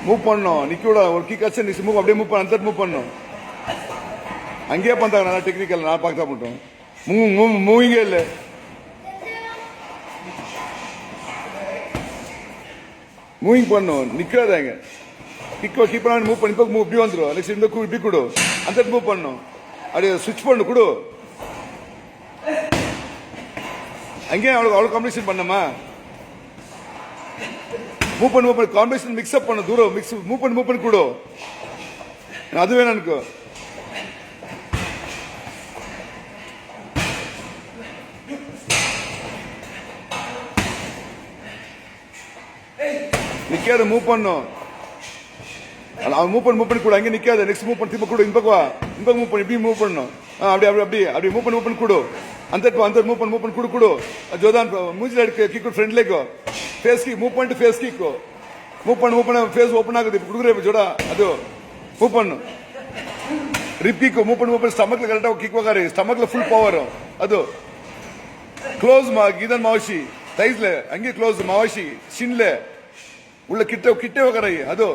Move பண்ணணும். நிக்கூட ஒரு kick அச்சு நீ மூவ் அப்படியே மூவ் பண்ண அந்த மூவ் பண்ணணும். அங்கேயே பண்றாங்க நல்லா டெக்னிக்கல். நான் பார்க்க மட்டும் மூவிங்கே இல்லை. மூவிங் பண்ணும் நிக்காதாங்க. கிக் கீப் பண்ணி மூவ் பண்ணி மூவ் இப்படி வந்துடும். நெக்ஸ்ட் இந்த இப்படி கொடு அந்த மூவ் பண்ணும். அப்படியே சுவிட்ச் பண்ணு கொடு. அங்கேயே அவ்வளோ காம்பினேஷன் பண்ணமா மூவ் பண்ணி காம்பினேஷன் மிக்ஸ் அப் பண்ண தூரம் மிக்ஸ் மூவ் பண்ணி கொடு. அது வேணும் எனக்கு. நிக்காத மூவ் பண்ணும். அவன் மூவ் பண்ணி கூட அங்கே நிக்காத. நெக்ஸ்ட் மூவ் பண்ணி திரும்ப கூட இந்த பக்கம் மூவ் பண்ணி இப்படி மூவ் பண்ணணும். அப்படி மூவ் பண்ணி கொடு. அந்த மூவ் பண்ணி கொடு. ஜோதான் மூஞ்சில எடுக்க கிக் ஃப்ரண்ட் லேக்கோ ஃபேஸ் கிக் மூவ் பண்ணிட்டு ஃபேஸ் கிக்கோ மூவ் பண்ண ஃபேஸ் ஓப்பன் ஆகுது. கொடுக்குறேன் ஜோடா. அது மூவ் பண்ணும். ரிப் கிக்கோ மூவ் பண்ணி ஸ்டமக்ல கரெக்டா கிக் வகாரு. ஸ்டமக்ல ஃபுல் பவர். அது க்ளோஸ் கீதன் மாவஷி தைஸ்ல அங்கே க்ளோஸ் மாவஷி ஷின்ல உள்ள கிட்ட வகரை. அது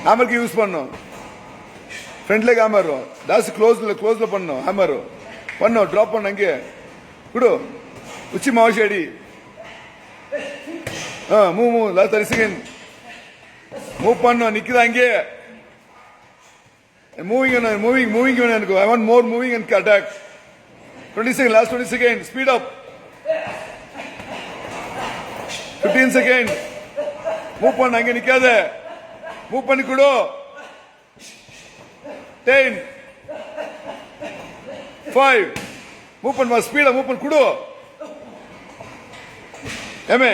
ஹேமருக்கு யூஸ் பண்ணும். ஃப்ரண்ட் leg ஹேமர் ஜாஸ்தி க்ளோஸ்ல பண்ணும். ஹேமர் பண்ணும் ட்ராப் பண்ண அங்கே குடு. உச்சி மாவஷி அடி. மூவ் 30 செகண்ட் மூவ் பண்ணும். நிக்குதா அங்கே மூவிங் வேணும் எனக்கு. I want more moving and attack. 20 second last 20 second speed up. 15 second move பண்ண அங்கே நிக்காத. மூவ் பண்ணி கொடு. 10 5 மூவ் பண்ண ஸ்பீடா மூவ் பண்ணி கொடு. ஏமே